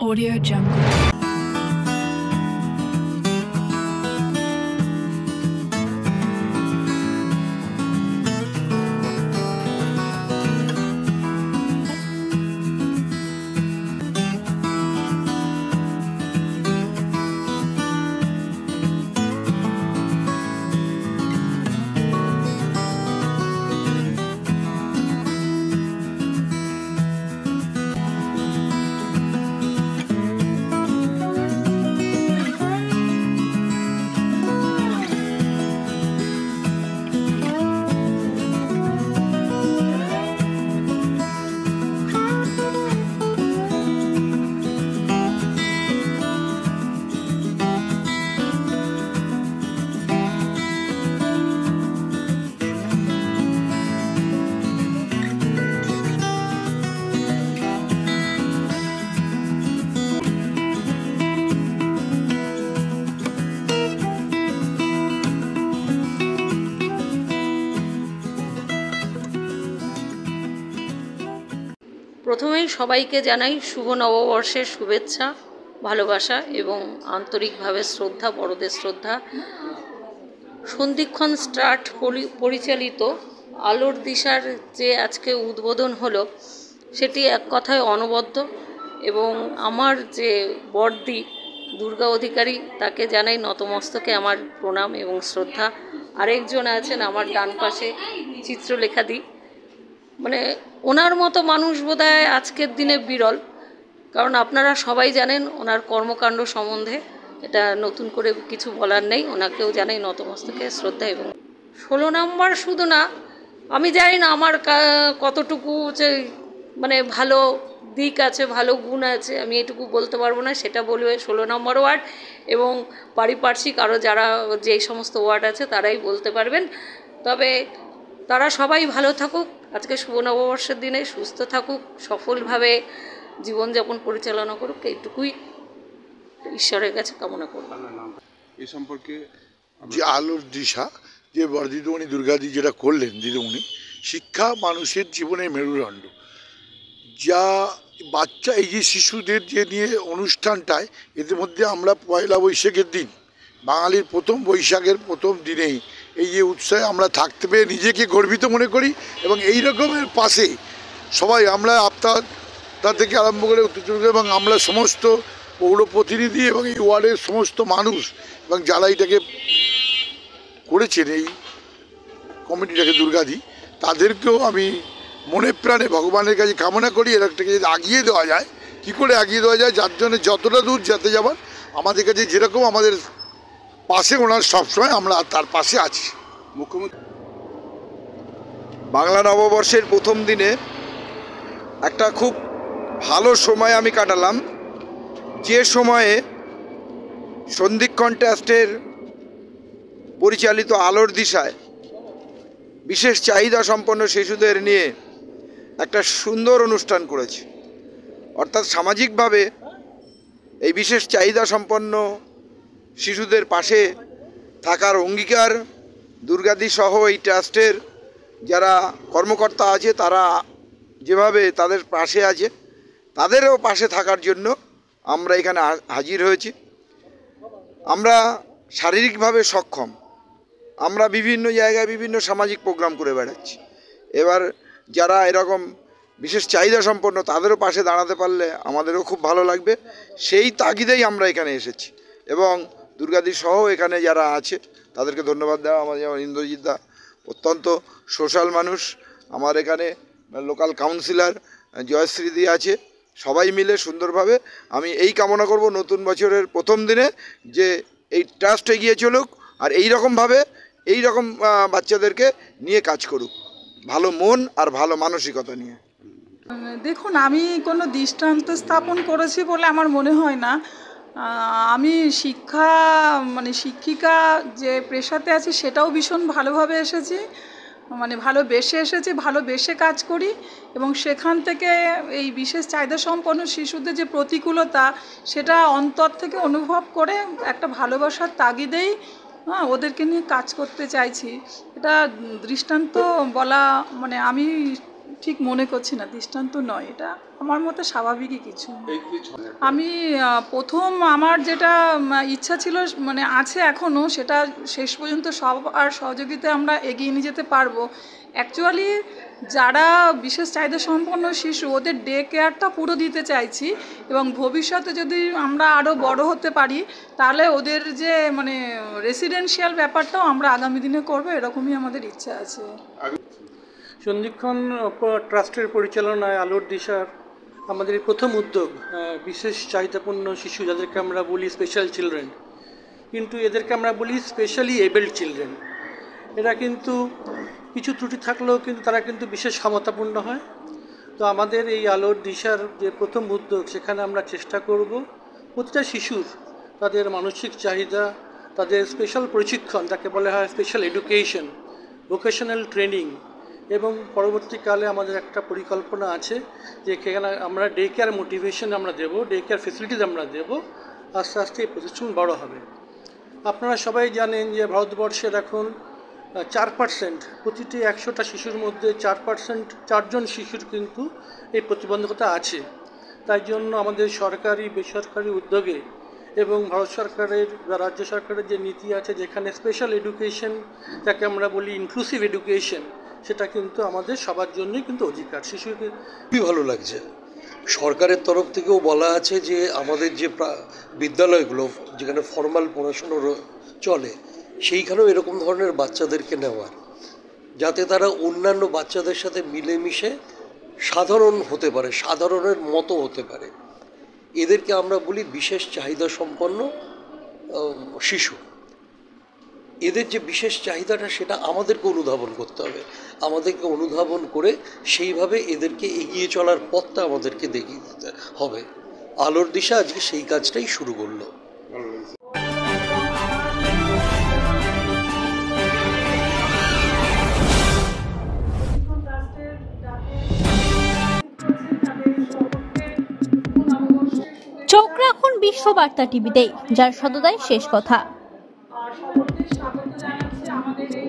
Audio Jungle. প্রথমেই সবাইকে জানাই শুভ নববর্ষের শুভেচ্ছা, ভালোবাসা এবং আন্তরিকভাবে শ্রদ্ধা, বড়দের শ্রদ্ধা। সন্ধিক্ষণ স্টার্ট পরিচালিত আলোর দিশার যে আজকে উদ্বোধন হলো, সেটি এক কথায় অনবদ্য। এবং আমার যে বড়দি দুর্গা অধিকারী, তাকে জানাই নতমস্তকে আমার প্রণাম এবং শ্রদ্ধা। আরেকজন আছেন আমার ডান পাশে, চিত্রলেখাদি। মানে ওনার মতো মানুষ বোধহয় আজকের দিনে বিরল, কারণ আপনারা সবাই জানেন ওনার কর্মকাণ্ড সম্বন্ধে। এটা নতুন করে কিছু বলার নেই। ওনাকেও জানাই নতমস্তকে শ্রদ্ধা। এবং 16 নম্বর শুধু না, আমি জানি না আমার কতটুকু যে মানে ভালো দিক আছে, ভালো গুণ আছে, আমি এটুকু বলতে পারবো না। সেটা বলবে 16 নম্বর ওয়ার্ড এবং পারিপার্শ্বিক আরও যারা যেই সমস্ত ওয়ার্ড আছে তারাই বলতে পারবেন। তবে তারা সবাই ভালো থাকুক, আজকে শুভ নববর্ষের দিনে সুস্থ থাকুক, সফলভাবে জীবনযাপন পরিচালনা করুক, এইটুকুই ঈশ্বরের কাছে কামনা করব। এই সম্পর্কে যে আলোর দিশা যে বড়দিদিমণি দুর্গাদি যেটা করলেন, দিদিমণি শিক্ষা মানুষের জীবনের মেরুদণ্ড। যা বাচ্চা এই যে শিশুদের যে নিয়ে অনুষ্ঠানটায়, এদের মধ্যে আমরা পয়লা বৈশাখের দিন, বাঙালির প্রথম বৈশাখের প্রথম দিনেই এই যে উৎসাহে আমরা থাকতে পেরে নিজেকে গর্বিত মনে করি। এবং এই রকমের পাশে সবাই আমরা আপনার থেকে আরম্ভ করে উত্তর এবং আমরা সমস্ত পৌর প্রতিনিধি এবং এই ওয়ার্ডের সমস্ত মানুষ এবং যারা এটাকে করেছেন, এই কমিটিটাকে দুর্গাদি, তাদেরকেও আমি মনে প্রাণে ভগবানের কাছে কামনা করি এটাকে যদি এগিয়ে দেওয়া যায়। কী করে এগিয়ে দেওয়া যায়, যার জন্য যতটা দূর যেতে যাবার আমাদের কাছে যেরকম আমাদের পাশে ওনার সবসময় আমরা তার পাশে আছি। মুখ্যমন্ত্রী বাংলা নববর্ষের প্রথম দিনে একটা খুব ভালো সময় আমি কাটালাম, যে সময়ে সন্ধিক্ষণ ট্রাস্টের পরিচালিত আলোর দিশায় বিশেষ চাহিদা সম্পন্ন শিশুদের নিয়ে একটা সুন্দর অনুষ্ঠান করেছে। অর্থাৎ সামাজিকভাবে এই বিশেষ চাহিদা সম্পন্ন শিশুদের পাশে থাকার অঙ্গীকার দুর্গাদি সহ এই ট্রাস্টের যারা কর্মকর্তা আছে তারা যেভাবে তাদের পাশে আছে, তাদেরও পাশে থাকার জন্য আমরা এখানে হাজির হয়েছি। আমরা শারীরিকভাবে সক্ষম, আমরা বিভিন্ন জায়গায় বিভিন্ন সামাজিক প্রোগ্রাম করে বেড়াচ্ছি। এবার যারা এরকম বিশেষ চাহিদা সম্পন্ন তাদেরও পাশে দাঁড়াতে পারলে আমাদেরও খুব ভালো লাগবে। সেই তাগিদেই আমরা এখানে এসেছি এবং দুর্গাদি সহ এখানে যারা আছে তাদেরকে ধন্যবাদ দেওয়া। আমাদের যেমন ইন্দ্রজিৎ দা অত্যন্ত সোশ্যাল মানুষ, আমার এখানে লোকাল কাউন্সিলর জয়শ্রীদি আছে, সবাই মিলে সুন্দরভাবে আমি এই কামনা করব নতুন বছরের প্রথম দিনে যে এই ট্রাস্ট এগিয়ে চলুক আর এই রকম বাচ্চাদেরকে নিয়ে কাজ করুক, ভালো মন আর ভালো মানসিকতা নিয়ে। দেখুন, আমি কোনো দৃষ্টান্ত স্থাপন করেছি বলে আমার মনে হয় না। আমি শিক্ষিকা যে পেশাতে আছি সেটাও ভীষণ ভালোভাবে এসেছি, ভালোবেসে এসেছি, ভালোবেসে কাজ করি। এবং সেখান থেকে এই বিশেষ চাহিদা সম্পন্ন শিশুদের যে প্রতিকূলতা, সেটা অন্তর থেকে অনুভব করে একটা ভালোবাসার তাগিদেই ওদেরকে নিয়ে কাজ করতে চাইছি। এটা দৃষ্টান্ত বলা আমি ঠিক মনে করছি না, দৃষ্টান্ত নয়, এটা আমার মতে স্বাভাবিকই কিছু। আমি প্রথম আমার যেটা ইচ্ছা ছিল, মানে আছে এখনও, সেটা শেষ পর্যন্ত সবার সহযোগিতায় আমরা এগিয়ে নিয়ে যেতে পারবো। অ্যাকচুয়ালি যারা বিশেষ চাহিদা সম্পন্ন শিশু, ওদের ডে কেয়ারটা পুরো দিতে চাইছি, এবং ভবিষ্যতে যদি আমরা আরও বড় হতে পারি তাহলে ওদের যে মানে রেসিডেন্সিয়াল ব্যাপারটাও আমরা আগামী দিনে করবো, এরকমই আমাদের ইচ্ছা আছে। সন্ধিক্ষণ ট্রাস্টের পরিচালনায় আলোর দিশার আমাদের এই প্রথম উদ্যোগ বিশেষ চাহিদাপূর্ণ শিশু, যাদেরকে আমরা বলি স্পেশাল চিলড্রেন, কিন্তু এদেরকে আমরা বলি স্পেশালি এবেলড চিলড্রেন। এরা কিন্তু কিছু ত্রুটি থাকলেও কিন্তু তারা কিন্তু বিশেষ ক্ষমতাপূর্ণ হয়। তো আমাদের এই আলোর দিশার যে প্রথম উদ্যোগ, সেখানে আমরা চেষ্টা করব প্রতিটা শিশুর তাদের মানসিক চাহিদা, তাদের স্পেশাল প্রশিক্ষণ, যাকে বলা হয় স্পেশাল এডুকেশন, ভোকেশনাল ট্রেনিং, এবং পরবর্তীকালে আমাদের একটা পরিকল্পনা আছে যে এখানে আমরা ডে কেয়ার মোটিভেশন আমরা দেবো, ডে কেয়ার ফেসিলিটিস আমরা দেবো। আস্তে আস্তে এই প্রতিষ্ঠান বড় হবে। আপনারা সবাই জানেন যে ভারতবর্ষের এখন 4%, প্রতিটি 100টা শিশুর মধ্যে 4%, 4 জন শিশুর কিন্তু এই প্রতিবন্ধকতা আছে। তাই জন্য আমাদের সরকারি বেসরকারি উদ্যোগে এবং ভারত সরকারের বা রাজ্য সরকারের যে নীতি আছে, যেখানে স্পেশাল এডুকেশন, যাকে আমরা বলি ইনক্লুসিভ এডুকেশন, সেটা কিন্তু আমাদের সবার জন্যই কিন্তু অধিকার। শিশুকে খুবই ভালো লাগছে। সরকারের তরফ থেকেও বলা আছে যে আমাদের যে বিদ্যালয়গুলো যেখানে ফর্মাল পড়াশুনো চলে, সেইখানেও এরকম ধরনের বাচ্চাদেরকে নেওয়ার, যাতে তারা অন্যান্য বাচ্চাদের সাথে মিলেমিশে সাধারণ হতে পারে, সাধারণের মতো হতে পারে। এদেরকে আমরা বলি বিশেষ চাহিদা সম্পন্ন শিশু। এদের যে বিশেষ চাহিদাটা, সেটা আমাদেরকে অনুধাবন করতে হবে। আমাদেরকে অনুধাবন করে সেইভাবে এদেরকে এগিয়ে চলার পথটা আমাদেরকে দেখিয়ে দিতে হবে। আলোর দিশা আজকে সেই কাজটাই শুরু করলো। চোখ রাখুন বিশ্ববার্তা টিভিতে, যার সততায় শেষ কথা। সকলকে স্বাগত জানাচ্ছি আমাদের এই